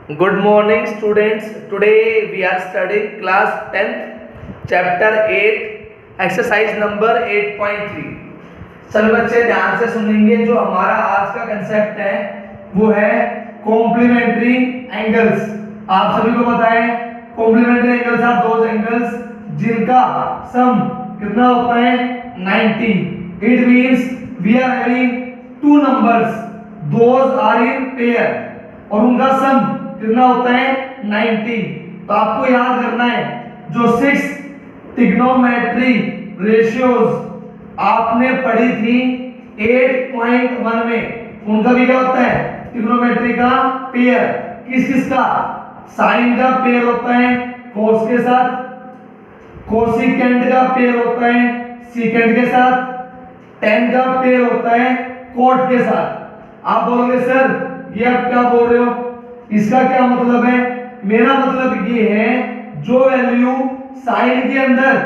Good morning students. Today we are studying class 10th chapter 8 exercise number 8.3. सभी बच्चे ध्यान से सुनेंगे। जो हमारा आज का कंसेप्ट है वो है कॉम्प्लीमेंट्री एंगल्स। आप सभी को पता है complementary angles are those angles जिनका सम कितना होता है 90। It means we are having two numbers, those are in pair और उनका सम कितना होता है 90। तो आपको याद करना है जो 6 ट्रिग्नोमेट्री रेशियोज आपने पढ़ी थी 8.1 में, उनका भी क्या होता है ट्रिग्नोमेट्री का पेयर। किस किस का? साइन का पेयर होता है कोस के साथ, कोसिकेंट का पेयर होता है सीकेंट के साथ, टेन का पेयर होता है कोट के साथ। आप बोलोगे सर ये आप क्या बोल रहे हो, इसका क्या मतलब है? मेरा मतलब ये है जो वैल्यू साइन के अंदर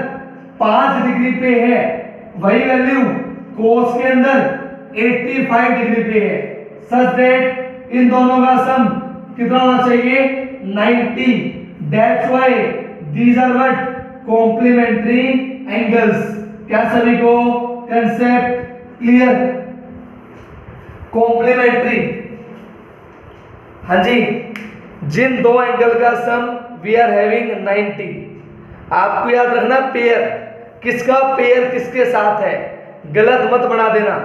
5 डिग्री पे है वही वैल्यू कोस के अंदर 85 डिग्री पे है, सच दैट इन दोनों का सम कितना होना चाहिए 90। That's why these are what complementary angles. क्या सभी को कंसेप्ट क्लियर? कॉम्प्लीमेंट्री, हाँ जी, जिन दो एंगल का सम वी आर हैविंग 90। आपको याद रखना पेयर, किसका पेयर किसके साथ है, गलत मत बना देना।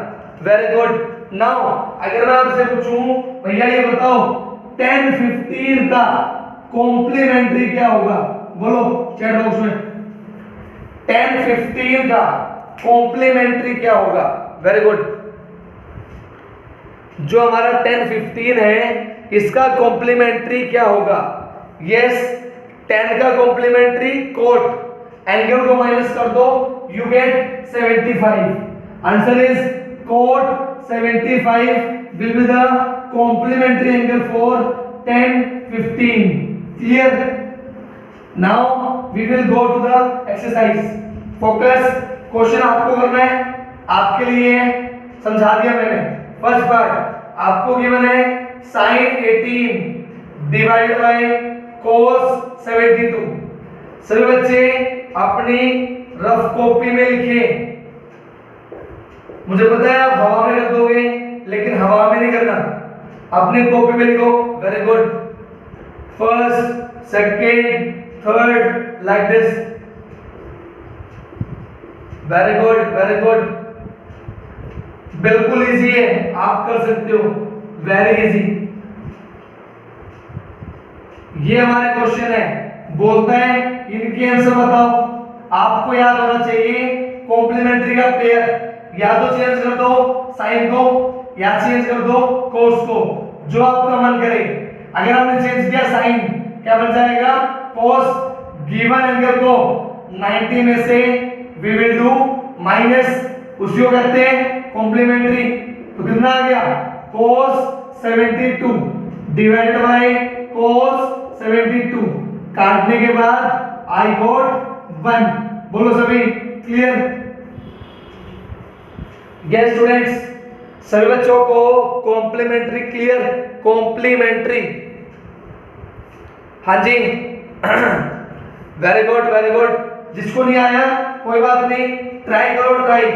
Very good. नाउ अगर मैं आपसे पूछूं भैया ये बताओ 10-15 का कॉम्प्लीमेंट्री क्या होगा, बोलो चैट बॉक्स में 10-15 का कॉम्प्लीमेंट्री क्या होगा। Very good. जो हमारा 10-15 है इसका कॉम्प्लीमेंट्री क्या होगा? यस, 10 का कॉम्प्लीमेंट्री कोट, एंगल को माइनस कर दो you get 75। Answer is cot 75 will be the complementary angle for 10-15। Clear? Now we will go to the exercise. Focus, question आपको करना है, आपके लिए समझा दिया मैंने। फर्स्ट पार्ट आपको गिवन है sin 18 डिवाइड बाय cos 72। सभी बच्चे अपनी रफ कॉपी में लिखे। मुझे पता है आप हवा में कर दोगे लेकिन हवा में नहीं करना, अपनी कॉपी में लिखो। Very good. First, second, third, like this. Very good, very good. बिल्कुल इजी है, आप कर सकते हो, वेरी इजी। ये हमारे क्वेश्चन है, बोलता है इनके आंसर बताओ। आपको याद होना चाहिए कॉम्प्लीमेंट्री का पेयर, या तो चेंज कर दो साइन को या चेंज कर दो कोस को, जो आपका मन करे। अगर हमने चेंज किया साइन, क्या बन जाएगा कोस। गिवन एंगल को 90 में से वी विल डू माइनस, उसी को कहते हैं कॉम्प्लीमेंट्री। तो कितना आ गया cos 72 डिवाइड बाय cos 72। काटने के बाद आई गॉट 1। बोलो सभी क्लियर? यस स्टूडेंट्स, सभी बच्चों को कॉम्प्लीमेंट्री क्लियर? कॉम्प्लीमेंट्री, हाँ जी। Very good, very good. जिसको नहीं आया कोई बात नहीं, ट्राई करो, ट्राई।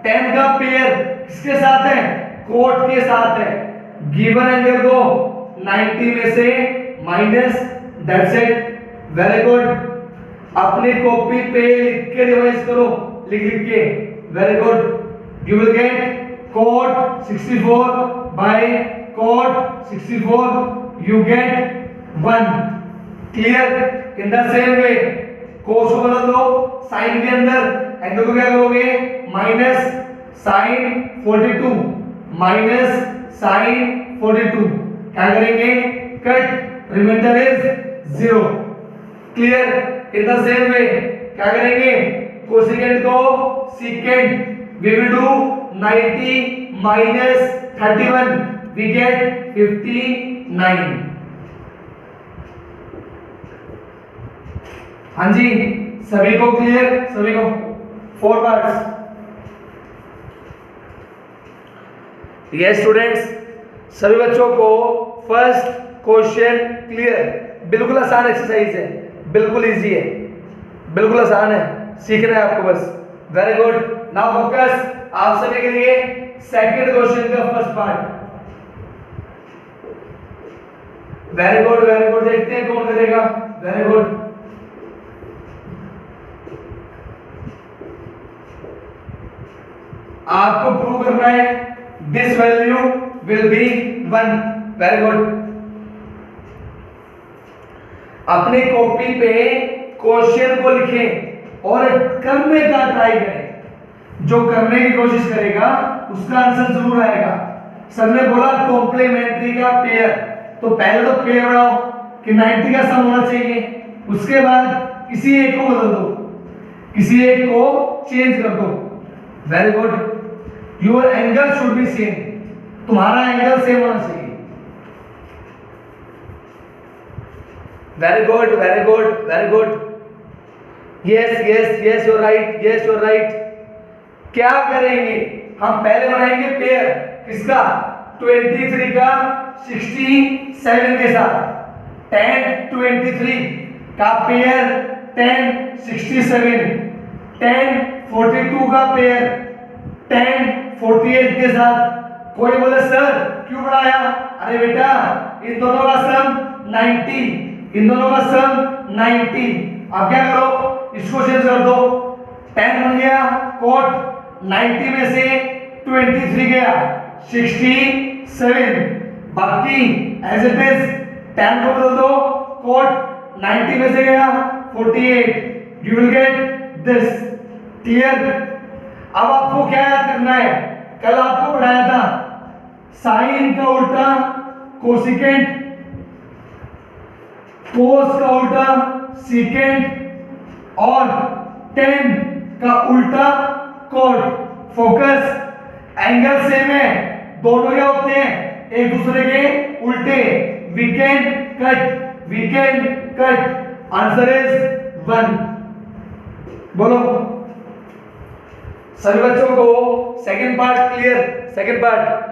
10 का पेयर किसके साथ है? कोट के साथ है। गिवन एंगल को 90 में से minus, that's it. Very good. अपनी कॉपी पे लिख के रिवाइज करो, लिख लिख के। Very good. You will get cot 64 by cot 64 you get 1। Clear? In the same way cos को बदल दो साइन के अंदर, एंगल को क्या करोगे माइनस साइन 42 माइनस साइन 42, क्या करेंगे cut, remainder is 0। Clear? In the same way क्या करेंगे कोसिकेंट को secant, we will do 90 minus 31 we get 59। हाँ जी, सभी को क्लियर? सभी को 4 पार्ट्स। ये स्टूडेंट्स, सभी बच्चों को फर्स्ट क्वेश्चन क्लियर। बिल्कुल आसान एक्सरसाइज है, बिल्कुल इजी है, बिल्कुल आसान है, सीखना है आपको बस। Very good. नाउ फोकस आप सभी के लिए सेकंड क्वेश्चन का first part. Very good very good, देखते हैं कौन करेगा। Very good. आपको प्रूव करना है this value will be 1। Very good. अपनी कॉपी पे क्वेश्चन को लिखें और करने का ट्राई करें। जो करने की कोशिश करेगा उसका आंसर जरूर आएगा। सर ने बोला कॉम्प्लीमेंट्री का पेयर, तो पहले तो पेयर बनाओ कि 90 का सम होना चाहिए। उसके बाद किसी एक को बदल दो, किसी एक को चेंज कर दो। Very good. Your angle should be same, तुम्हारा एंगल सेम होना चाहिए। Very good very good very good. Yes yes yes you're right, yes you're right. क्या करेंगे हम? पहले बनाएंगे पेयर किसका? 23 का 67 के साथ। 10 23 का पेयर 10 67, 10 42 का पेयर 10 48 के साथ। कोई बोले सर क्यों बढ़ाया? अरे बेटा इन दोनों का सम 90, इन दोनों का सम 90। अब क्या करो, इसको चेंज कर दो। 10 बन गया कोट, 90 में से 23 गया 67, बाकी एज इट इज 10 को बदल दो कोट, 90 में से गया 48। You will get this. Clear? अब आपको क्या याद करना है? कल आपको पढ़ाया था साइन का उल्टा कोसिकेंट, कोस का उल्टा सीकेंट और टेन का उल्टा कॉट। फोकस एंगल सेम है, दोनों क्या होते हैं? एक दूसरे के उल्टे। We can cut, we can cut. Answer is 1। बोलो सभी बच्चों को second part clear? Second part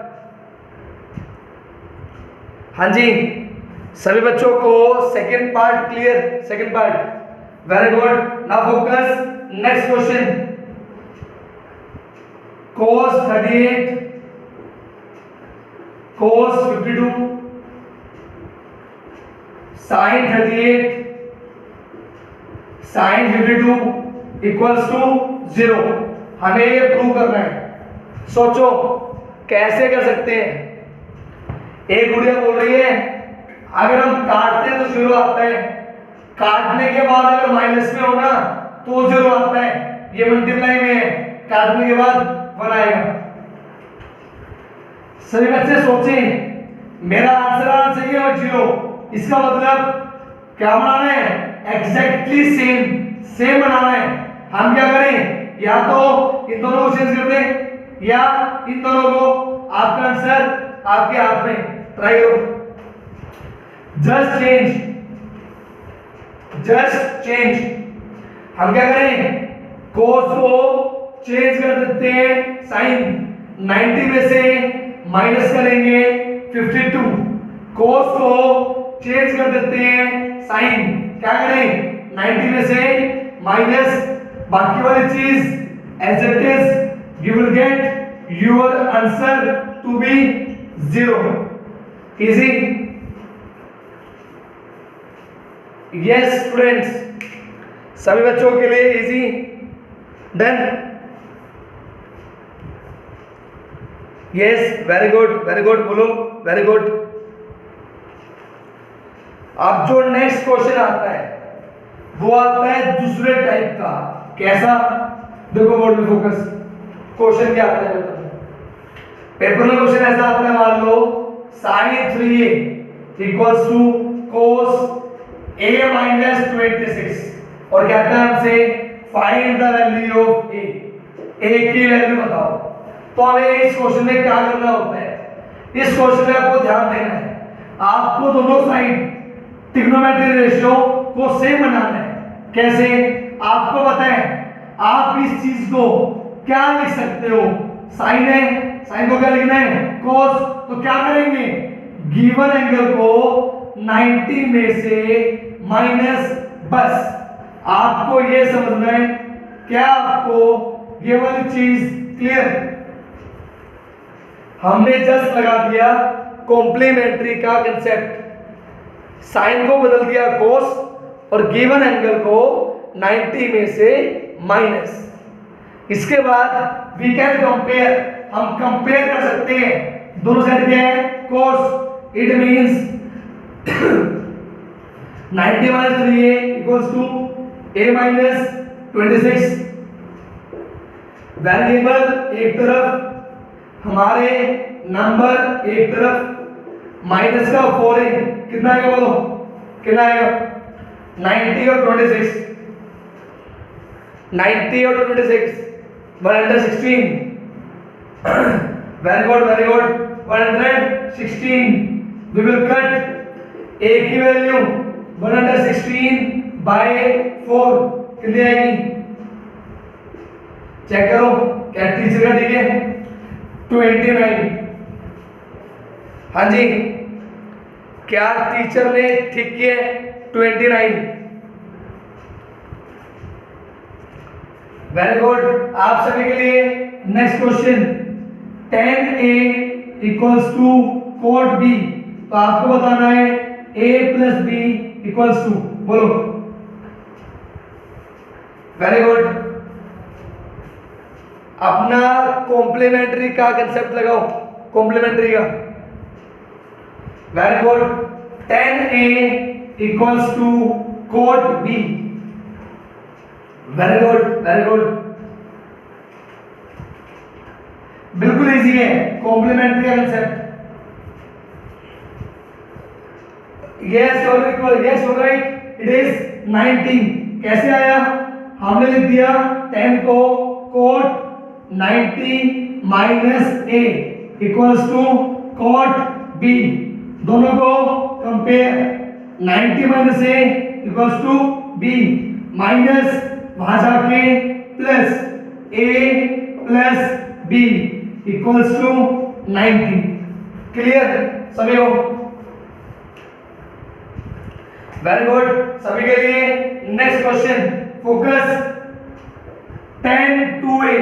हाँ जी, सभी बच्चों को second part clear? Second part very good. Now focus next question. cos 38 cos 52 sin 38 sin 52 equals to 0। हमें ये प्रूव करना है। सोचो कैसे कर सकते हैं। एक गुड़िया बोल रही है अगर हम काटते हैं तो 0 आता है, काटने के बाद अगर माइनस में होना तो 0 आता है। ये मल्टीप्लाई में है, काटने के बाद 1 आएगा। सभी बच्चे सोचें मेरा आंसर आना चाहिए और 0। इसका मतलब क्या बनाना है? एग्जैक्टली सेम, सेम बनाना है। हम क्या करें? या तो इन दोनों को चेंज कर दें या इन दोनों को। आपका आंसर आपके हाथ में, ट्राई करो। Just change, just change. हम क्या करें? कोस को चेंज कर देते हैं साइन। 90 में से माइनस करेंगे 52। कोस को चेंज कर देते हैं साइन। क्या करें? 90 में से माइनस, बाकी वाली चीज as it is. You will get your answer to be 0। Easy? Yes students, सभी बच्चों के लिए easy? Done? Yes very good very good. बोलो वेरी गुड। अब जो नेक्स्ट क्वेश्चन आता है वो आता है दूसरे टाइप का। कैसा? देखो बोर्ड में फोकस। क्वेश्चन क्या आता है? पेपर में क्वेश्चन ऐसा आता है, मान लो sin 3a equals to cos a minus 26 और कहता है हमसे find the value of a। a की वैल्यू बताओ। तो हमें इस क्वेश्चन में क्या करना होता है? इस क्वेश्चन में आपको ध्यान देना है, आपको दोनों साइड ट्रिग्नोमेट्री रेशियो को सेम बनाना है। कैसे? आपको पता है आप इस चीज को क्या लिख सकते हो? साइन है, साइन को क्या लिखना है? cos। तो क्या करेंगे? गिवन एंगल को 90 में से माइनस। बस आपको ये समझना है, क्या आपको ये वाली चीज क्लियर? हमने जस्ट लगा दिया कॉम्प्लीमेंट्री का कंसेप्ट, साइन को बदल दिया कोस और गिवन एंगल को 90 में से माइनस। इसके बाद वी कैन कंपेयर, हम कंपेयर कर सकते हैं दोनों साइड क्या है cos, it means 90 minus 3a equals to a minus 26। Variable एक तरफ, हमारे नंबर एक तरफ, माइनस का 4a कितना आएगा बोलो, कितना आएगा? 90 और 26, 90 और 26 116। Very good very good, 116। We will cut a की वैल्यू 116 बाय 4 कितनी आएगी? चेक करो, क्या टीचर का ठीक है? 29। हाँ जी, क्या टीचर ने ठीक किया? 29। Very good. आप सभी के लिए next question, tan A equals to cot B। तो आपको बताना है A plus B equals to, बोलो। Very good. अपना कॉम्प्लीमेंट्री का कंसेप्ट लगाओ, कॉम्प्लीमेंट्री का। Very good. tan A equals to cot B। Very good very good, बिल्कुल इजी है कॉम्प्लीमेंट्री का कंसेप्ट। यस और इक्वल, यस और राइट, इट इज 90। कैसे आया? हमने लिख दिया 10 को cot 90 minus a equals to cot b। दोनों को compare, 90 minus a equals to b minus वहां जाके plus a plus b equals to 90। Clear सभी हो? Very good. सभी के लिए next question, focus. tan 2a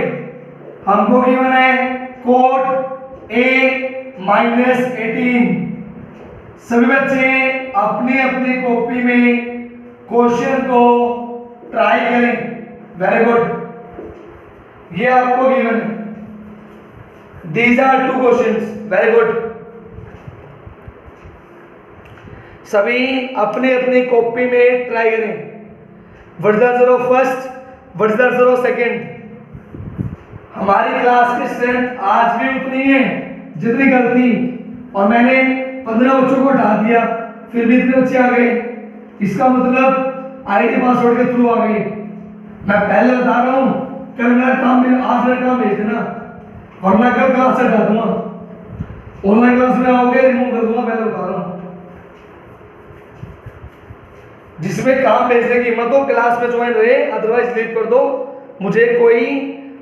हमको गिवन है cot a माइनस 18। सभी बच्चे अपनी अपनी कॉपी में क्वेश्चन को ट्राई करें। वेरी गुड, ये आपको गिवन है, these are 2 questions. Very good. सभी अपने अपनी कॉपी में ट्राई करें। What is the answer of first, what is the answer of second? हमारी क्लास की स्ट्रेंथ आज भी उतनी है जितनी कल थी, और मैंने 15 बच्चों को हटा दिया, फिर भी इतने बच्चे आ गए। इसका मतलब आईडी पासवर्ड के थ्रू आ गए। मैं पहले बता रहा हूं, कल मेरा काम, आज मेरा काम भेज देना, वरना कल क्लास से हटा दूंगा। ऑनलाइन क्लास में आओगे रिमूव कर दूंगा, पहले बता रहा हूं। जिसमें काम भेजने की हिम्मत हो क्लास में ज्वाइन रहे, अदरवाइज लीव कर दो। मुझे कोई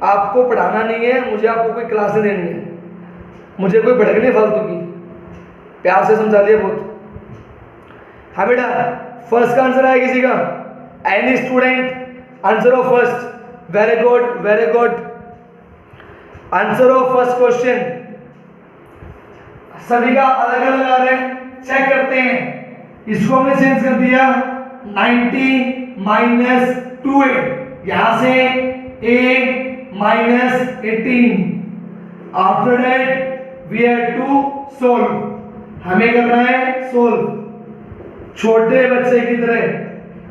आपको पढ़ाना नहीं है, मुझे आपको कोई क्लासें देनी है, मुझे कोई भड़कने फालतू की, प्यार से समझा दिया बहुत। हाँ बेटा, फर्स्ट का आंसर आया किसी का? Any student answer of first? Very good very good. Answer of first question सभी का अलग अलग आ रहे हैं, चेक करते हैं। इसको हमने चेंज कर दिया 90 माइनस 2a, यहां से a minus 18। After that we have to solve, हमें करना है सोल्व छोटे बच्चे की तरह,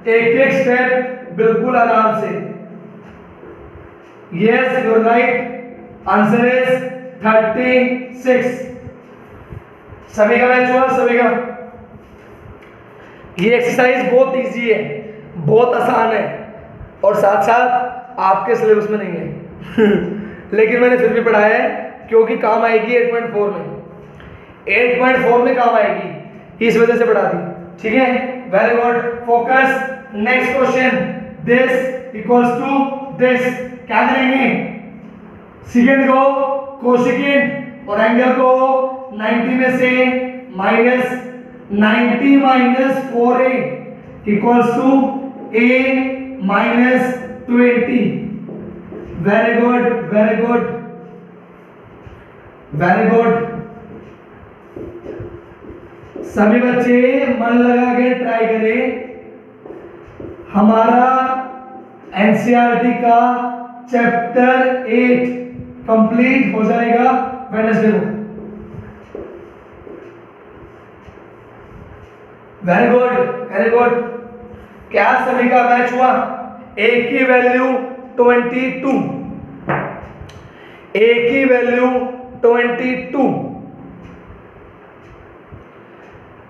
एक एक स्टेप बिल्कुल आराम से। Yes you are right, answer is 36। सभी का मैच हुआ? सभी का? ये एक्सरसाइज बहुत इजी है, बहुत आसान है, और साथ साथ आपके सिलेबस में नहीं है लेकिन मैंने फिर भी पढ़ाया है क्योंकि काम आएगी 8.4 में, 8.4 में काम आएगी, इस वजह से पढ़ा दी। ठीक है, very good, focus. Next question, this equals to this, क्या करेंगे? सेकेंड को कोसेकेंड और एंगल को 90 में से minus 90 minus 4a equals to a minus 20। Very good very good very good. सभी बच्चे मन लगा के ट्राई करें। हमारा एनसीईआरटी का चैप्टर 8 कंप्लीट हो जाएगा वेडनेसडे को। Very good very good. क्या सभी का मैच हुआ? a की वैल्यू 22, a की वैल्यू 22।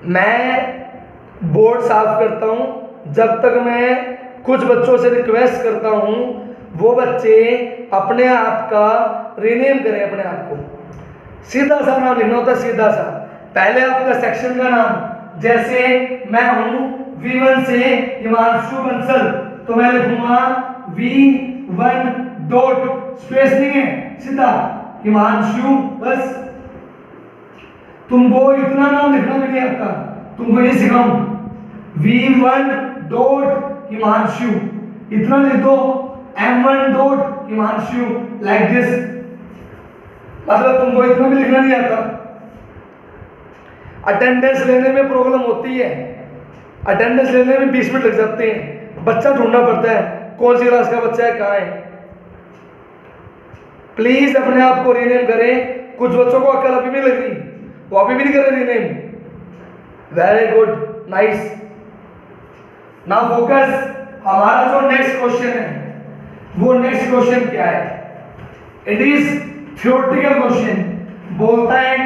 मैं बोर्ड साफ करता हूं, जब तक मैं कुछ बच्चों से रिक्वेस्ट करता हूं वो बच्चे अपने आप का रीनेम करें। अपने आप को सीधा सा नाम लिखना होता है, सीधा सा। पहले आपका सेक्शन का नाम, जैसे मैं हूं V1 से हिमांशु बंसल, तो मैं लिखूंगा V1 डॉट, स्पेस नहीं है, सीधा हिमांशु। बस तुमको इतना नाम लिखना भी नहीं आता, तुमको ये सिखाऊं V1 डॉट हिमांशु, इतना लिख दो। M1 dot Himanshu, like this. मतलब तुमको इतना भी लिखना नहीं आता। अटेंडेंस लेने में प्रॉब्लम होती है, अटेंडेंस लेने में 20 मिनट लग जाते हैं, बच्चा ढूंढना पड़ता है कौन सी क्लास का बच्चा है, कहाँ है। प्लीज अपने आप को रीनेम करें। कुछ बच्चों को अक्ल अभी भी लग रही, वो अभी भी नहीं कर रहे rename. Very good, nice. Now focus. हमारा जो नेक्स्ट क्वेश्चन है, वो नेक्स्ट क्वेश्चन क्या है? It is theoretical question. बोलता है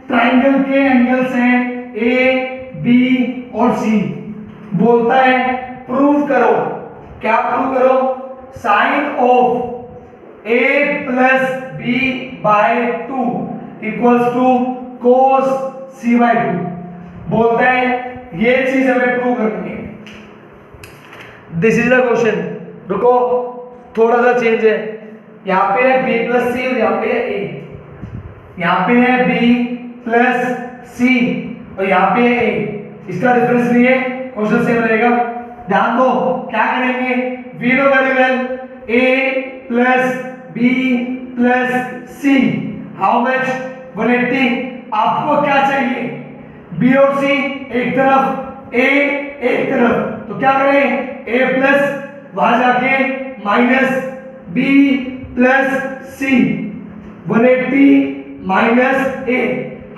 ट्राइंगल के एंगल्स हैं ए, बी और सी। बोलता है प्रूव करो। क्या प्रूव करो? Sine of A plus B by 2 equals to cos C by 2। बोलता है ये चीज हमें प्रूव करनी है। This is the question. रुको, थोड़ा सा चेंज है। यहाँ पे है बी प्लस सी और यहाँ पे है ए। यहाँ पे है बी प्लस सी और यहाँ पे है ए। इसका डिफरेंस नहीं है, क्वेश्चन सेम रहेगा। ध्यान दो, क्या करेंगे? We know very well A plus B plus C how much? 180। आपको क्या चाहिए? बी और सी एक तरफ, ए एक तरफ, तो क्या करें? ए प्लस वहां जाके minus B plus C, 180 minus A.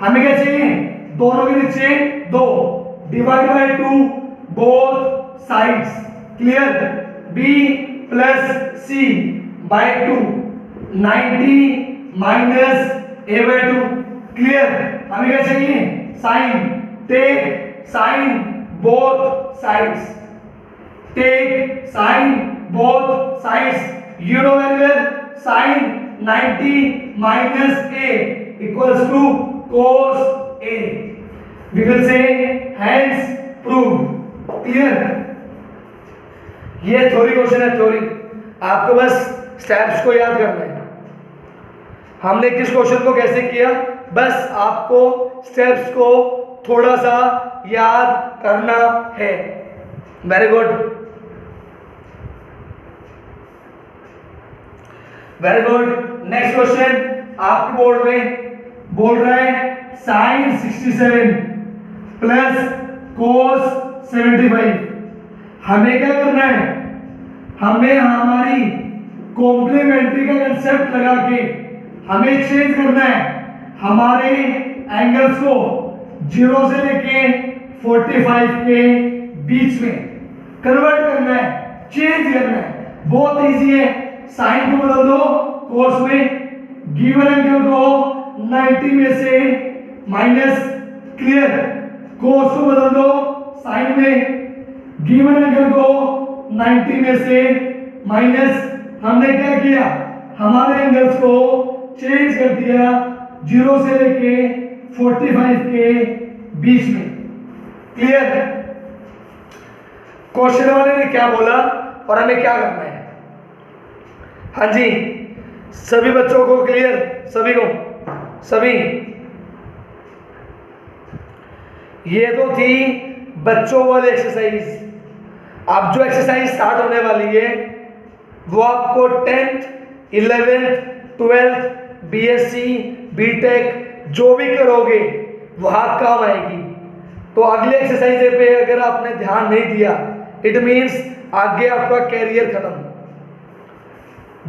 हमें क्या चाहिए? दोनों के नीचे 2, divide by 2 both sides. Clear? B plus C by 2, 90 minus A by 2। Clear? हमें क्या चाहिए? Sine. Take sine both sides, take sine both sides. You know very well sin 90 minus a equals to cos a. We will say hence proved. Clear? ये theory question है, theory. आपको बस steps को याद करना है। हमने किस क्वेश्चन को कैसे किया, बस आपको स्टेप्स को थोड़ा सा याद करना है। Very good very good. Next question आपके बोर्ड में बोल रहा है साइन 67 प्लस कोस 75। हमें क्या करना है? हमें हमारी कॉम्प्लीमेंट्री का कंसेप्ट लगा के हमें चेंज करना है। हमारे एंगल्स को 0 से लेके 45 के बीच में कन्वर्ट करना है, चेंज करना है। बहुत इजी है। साइन को बदल दो कोस में, गिवन एंगल को 90 में से माइनस। क्लियर? कोस को बदल दो साइन में, गिवन एंगल को 90 में से माइनस। हमने क्या किया? हमारे एंगल्स को चेंज कर दिया 0 से लेके 45 के बीच में। क्लियर? क्वेश्चन वाले ने क्या बोला और हमें क्या करना है? हाँ जी, सभी बच्चों को क्लियर? सभी को? सभी ये तो थी बच्चों वाली एक्सरसाइज। अब जो एक्सरसाइज स्टार्ट होने वाली है वो आपको 10th 11th 12th BSc BTech जो भी करोगे वहाँ काम आएगी। तो अगले एक्सरसाइज पे अगर आपने ध्यान नहीं दिया इट मीन्स आगे आपका कैरियर खत्म।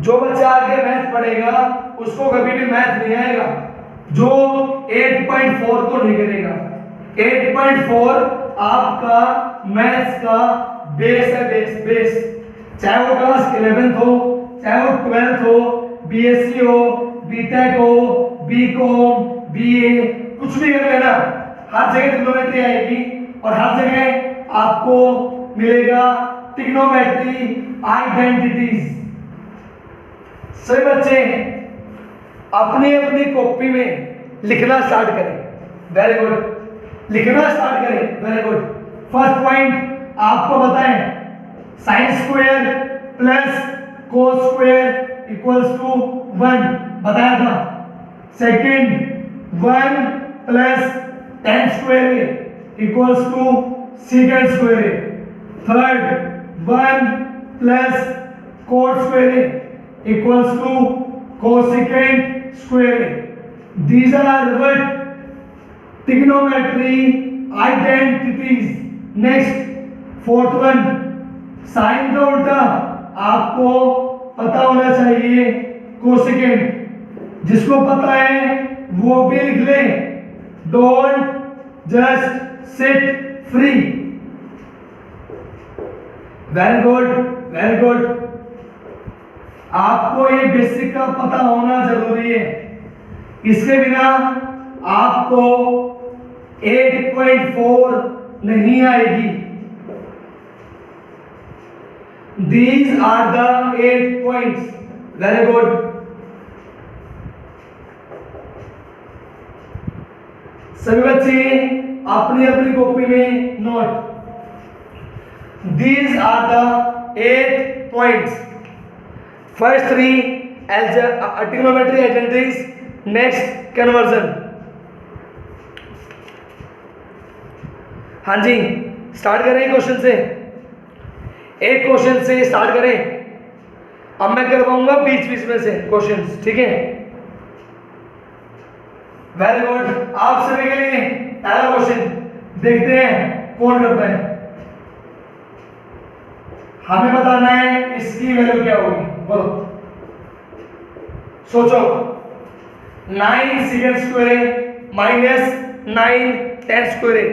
जो बच्चा आगे मैथ पढ़ेगा उसको कभी भी मैथ नहीं आएगा जो 8.4 को नहीं करेगा। 8.4 आपका मैथ्स का बेस है, बेस चाहे वो क्लास 11th हो, चाहे वो 12th हो, बीएससी हो, बीटेक हो, बीकॉम, बीए, कुछ भी कर लेना, हर जगह ट्रिग्नोमेट्री आएगी और हर जगह आपको मिलेगा ट्रिग्नोमेट्री आइडेंटिटीज। सभी बच्चे अपनी अपनी कॉपी में लिखना स्टार्ट करें। वेरी गुड, लिखना स्टार्ट करें। Very good. फर्स्ट पॉइंट आपको बताएं, sine square plus cos square equals to 1 बताया था। Second 1 plus tan square equals to secant square. Third 1 plus cot square equals to cosecant square. These are what trigonometry identities. Next fourth one, sine का उल्टा आपको पता होना चाहिए cosecant. जिसको पता है वो भी लिख ले। Don't just sit free. Very good, very good. आपको ये बेसिक का पता होना जरूरी है, इसके बिना आपको 8.4 नहीं आएगी। These are the 8 points. Very good. सभी बच्चे अपनी अपनी कॉपी में note. These are the 8 points. First 3 trigonometry identities. Next conversion. हाँ जी, स्टार्ट करें क्वेश्चन से। एक क्वेश्चन से स्टार्ट करें। अब मैं करवाऊंगा बीच बीच में से क्वेश्चंस, ठीक है? Very good. आप सभी के लिए पहला क्वेश्चन देखते हैं कौन करता है। हमें बताना है इसकी वैल्यू क्या होगी, बोलो। सोचो। 9 secant square minus 9 tan square,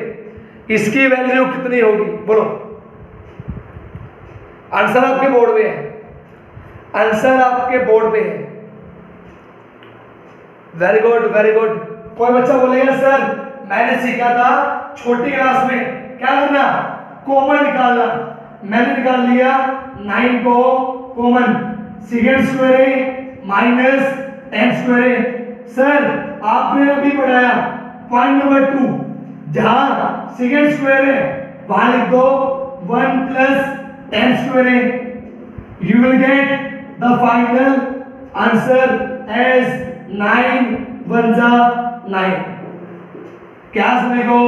इसकी वैल्यू कितनी होगी, बोलो। आंसर आपके बोर्ड पे है, आंसर आपके बोर्ड पे है। Very good, very good. कोई बच्चा बोलेगा सर मैंने सीखा था छोटी क्लास में क्या करना, कॉमन निकालना। मैंने निकाल लिया 9 को common, second square minus tan square. Sir आपने अभी पढ़ाया पॉइंट नंबर 2, जहां सेकेंड स्क्वायर है वहां लिख दो 1 plus tan square. You will get the final answer as 9 1 जा 9। क्या सभी को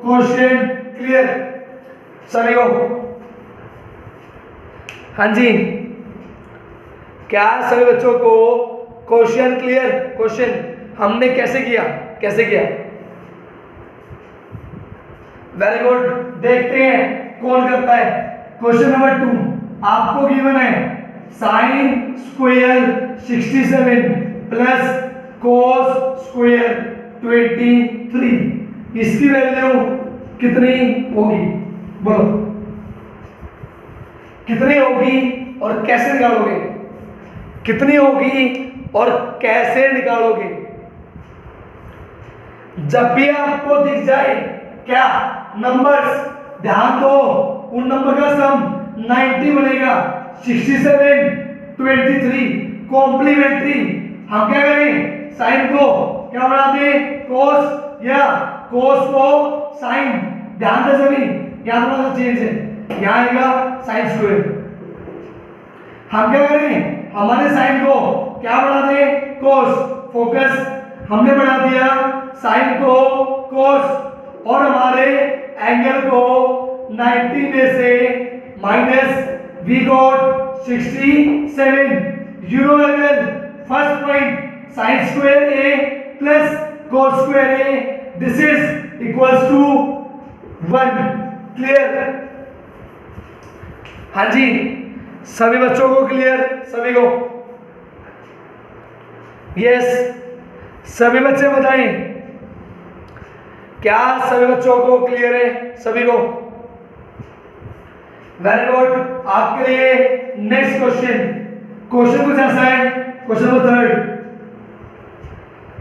क्वेश्चन क्लियर? सभी को हाँ जी, क्या सभी बच्चों को क्वेश्चन क्लियर? क्वेश्चन हमने कैसे किया, कैसे किया? Very good. देखते हैं कौन करता है। क्वेश्चन नंबर 2 आपको गिवन है sine square 67 plus cos square 23, इसकी वैल्यू कितनी होगी, बोलो। कितनी होगी और कैसे निकालोगे? कितनी होगी और कैसे निकालोगे? जब भी आपको दिख जाए क्या नंबर्स, ध्यान दो, उन नंबर का सम 90 बनेगा। 67 23 कॉम्प्लीमेंट्री। हम क्या करें, साइन को क्या बनाते, कोस, या कोस को साइन। ध्यान दे सभी, यहां थोड़ा सा चेंज है, यहां आएगा साइन स्क्वायर। हम क्या करें, हमारे साइन को क्या बना दें, कोस। फोकस, हमने बना दिया साइन को कोस। और हमारे एंगल को 90 में से minus we got 67। You know very well first point sine square A plus cos square a, this is equals to 1। क्लियर? हाँ जी, सभी बच्चों को क्लियर? सभी को? यस, सभी बच्चे बताएं, क्या सभी बच्चों को क्लियर है? सभी को? Very good. आपके लिए नेक्स्ट क्वेश्चन कुछ ऐसा है, question number 3।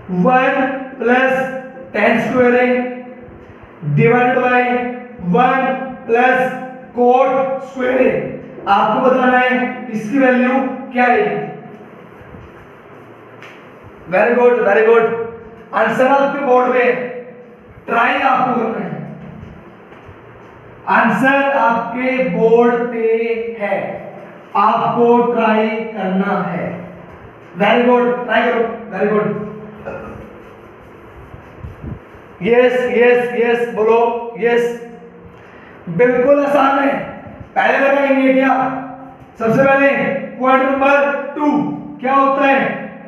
1 plus tan square A divided by 1 plus cot square A. आपको बताना है इसकी वैल्यू क्या है। Very good, very good. Answer आपके बोर्ड पे, ट्राई आपको करना है। आंसर आपके बोर्ड पे है, आपको ट्राई करना है। वेरी गुड, ट्राई करो। Very good. Yes yes yes बोलो। यस, बिल्कुल आसान है। पहले लगाएंगे क्या? सबसे पहले पॉइंट नंबर 2 क्या होता है?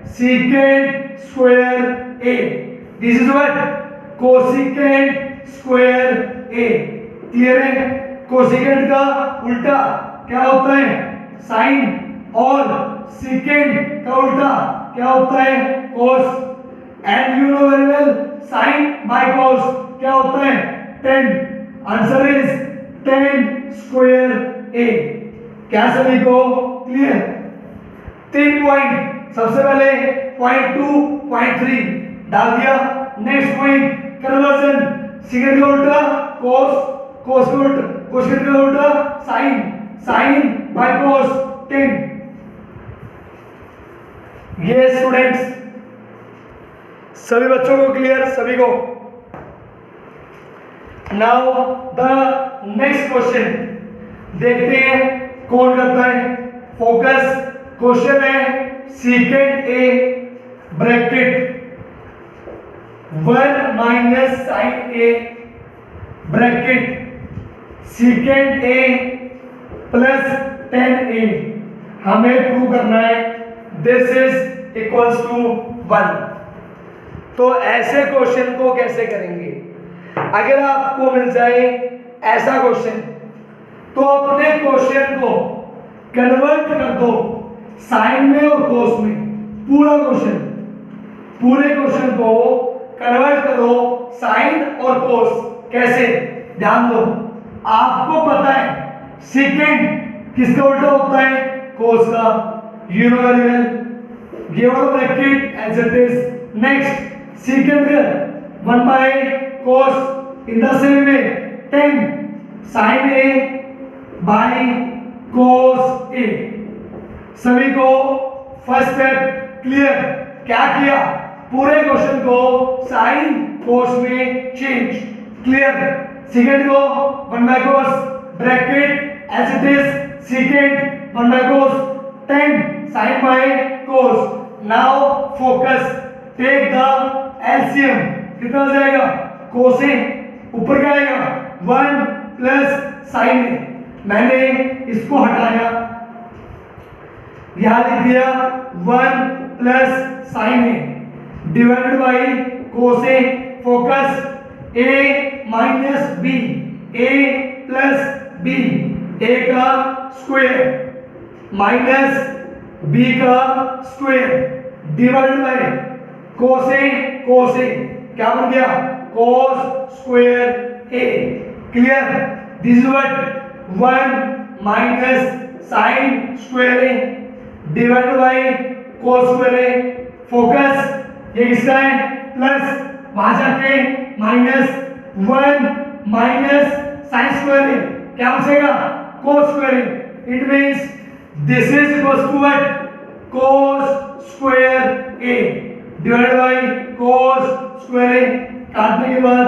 Secant square A. This is what? Cosecant square A. Clear है? कोसिकेंट का उल्टा क्या होता है? साइन। और सीकेंट का उल्टा क्या होता है? Cos. And you know very well sine by cos क्या होता है? tan। Answer is tan square A. क्या सभी को क्लियर? 3 पॉइंट। सबसे पहले पॉइंट 2 पॉइंट 3 डाल दिया। नेक्स्ट पॉइंट कन्वर्जन, सीकेंट का उल्टा कोस, कोस का उल्टा कोसेकेंट का उल्टा sine, sine by cos tan। ये स्टूडेंट्स सभी बच्चों को क्लियर? सभी को? नाउ द नेक्स्ट क्वेश्चन देखते हैं कौन करता है। फोकस। क्वेश्चन है secant A bracket 1 minus sine A bracket secant A plus tan A. हमें प्रूव करना है दिस इज इक्वल्स टू 1। तो ऐसे क्वेश्चन को कैसे करेंगे? अगर आपको मिल जाए ऐसा क्वेश्चन तो अपने क्वेश्चन को कन्वर्ट कर दो साइन में और कोस में। पूरा क्वेश्चन, पूरे क्वेश्चन को कन्वर्ट करो साइन और कोस। कैसे? ध्यान दो, आपको पता है सीकेंट किसका उल्टा होता है? कोस का। You know very well. ये वाला bracket as it is. Next secant 1 by cos in the same way tan sin a by cos a। सभी को फर्स्ट स्टेप क्लियर? क्या किया? पूरे क्वेश्चन को साइन कोस में चेंज। क्लियर? सीकेंट को 1 by cos bracket as it is secant 1 by cos tan sin by cos. Now focus, take the LCM. कितना हो जाएगा? कोसेक ऊपर क्या आएगा? 1 प्लस साइन। मैंने इसको हटाया, यहां लिख दिया 1 plus sine divided by cosec. Focus A minus B, A plus B, A का स्क्वायर माइनस बी का square divided by cosec, cosec क्या बन गया? Cos square A. Clear? This is what? 1 minus sine square A divided by cos square A. Focus ये किसका है? Plus, वहां जाके minus 1 minus sine square A क्या बचेगा? Cos square A. It means this is equal to what? Cos square A divided by cos square A. काटने के बाद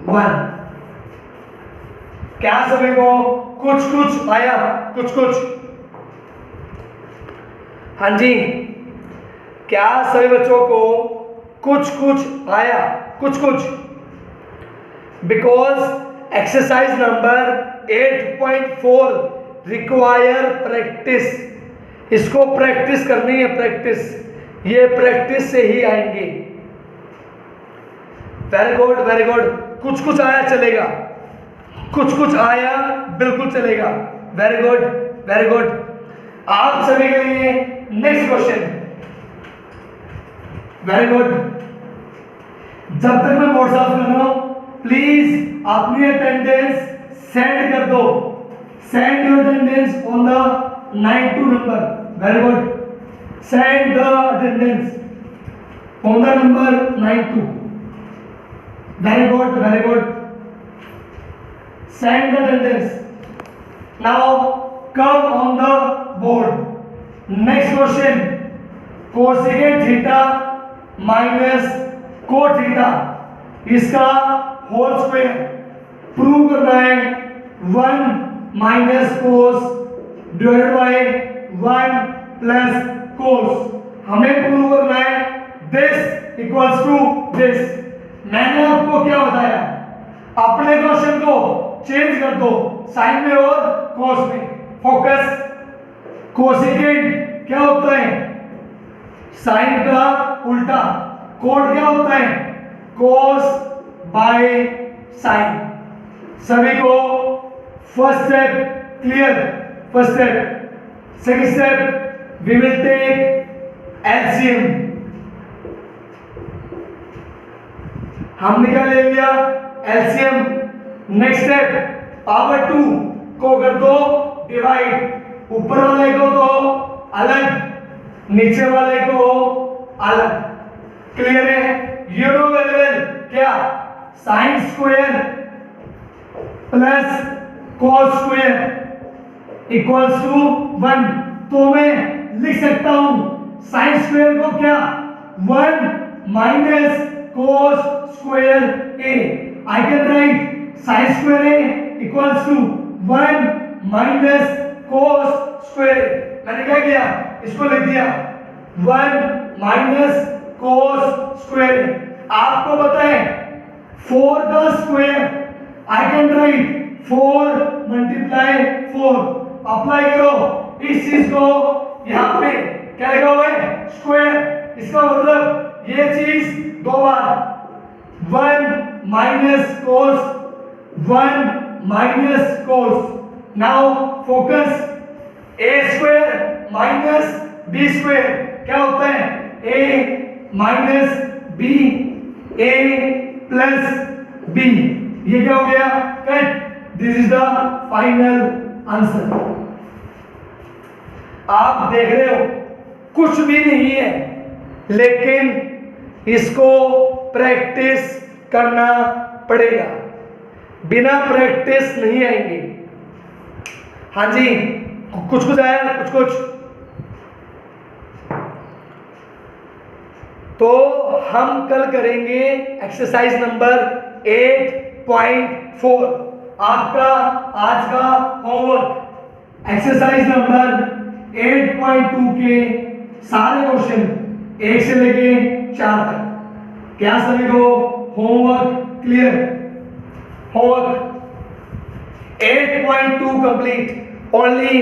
1। क्या सभी को कुछ कुछ आया? कुछ कुछ? हाँ जी, क्या सभी बच्चों को कुछ कुछ आया? कुछ कुछ? Because exercise number 8.4 require practice, इसको प्रैक्टिस करनी है, प्रैक्टिस, ये प्रैक्टिस से ही आएंगे। वेरी गुड वेरी गुड, कुछ कुछ आया चलेगा, कुछ कुछ आया बिल्कुल चलेगा। Very good very good. आप सभी के लिए नेक्स्ट क्वेश्चन। Very good. जब तक मैं बोर्ड साफ कर रहा हूं प्लीज अपनी अटेंडेंस सेंड कर दो, send your attendance on the 92 number. Very good, send the attendance on the number 92। Very good very good, send the attendance. Now come on the board. Next question. Cosecant theta minus cot theta, इसका whole square prove करना है। 1 minus cos divided by 1 plus cos, हमें prove करना है this equals to this. मैंने आपको क्या बताया, अपने क्वेश्चन को चेंज कर दो साइन में और कोस में। फोकस, कोसेकेंट क्या होता है, साइन का उल्टा। कोट क्या होता है, कोस बाय साइन। सभी को first step clear, first step. Second step we will take LCM. हमने क्या ले लिया, एलसीएम। नेक्स्ट स्टेप पावर 2 को कर दो डिवाइड, ऊपर वाले को तो अलग, नीचे वाले को अलग। क्लियर है, यू नो वेरी वेल क्या, sine square plus cos square equals to 1। तो मैं लिख सकता हूं साइन स्क्वायर को क्या, 1 minus cos square a. I can write sin square a equals to 1 minus cos square a. मैंने क्या किया, इसको लिख दिया 1 minus cos square a. आपको पता है 4 का square, I can write 4 multiply 4। Apply करो इस चीज को, यहाँ पे क्या लिखा हुआ है, स्क्वायर। इसका मतलब ये चीज दो बार, 1 minus cos, 1 minus cos. Now focus, A square minus B square क्या होता है, A minus B, A plus B. ये क्या हो गया, cut. This is the final answer. आप देख रहे हो कुछ भी नहीं है, लेकिन इसको प्रैक्टिस करना पड़ेगा, बिना प्रैक्टिस नहीं आएंगे। हाँ जी, कुछ कुछ आया, कुछ कुछ। तो हम कल करेंगे एक्सरसाइज नंबर 8.4, आपका आज का होमवर्क। एक्सरसाइज नंबर 8.2 के सारे क्वेश्चन 1 से लेके 4 तक। क्या सभी को homework clear, homework 8.2 complete. Only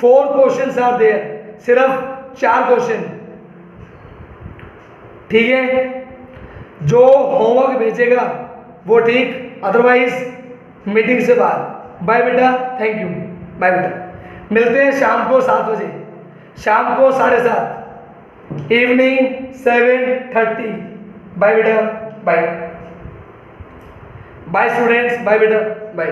4 questions are there, सिर्फ 4 क्वेश्चन, ठीक है। जो होमवर्क भेजेगा वो ठीक, अदरवाइज मीटिंग से बाद। बाय बेटा, थैंक यू, बाय बेटा। मिलते हैं शाम को 7 बजे, शाम को 7:30, इवनिंग 7:30। बाय बेटा, बाय बाय स्टूडेंट्स, बाय बेटा, बाय।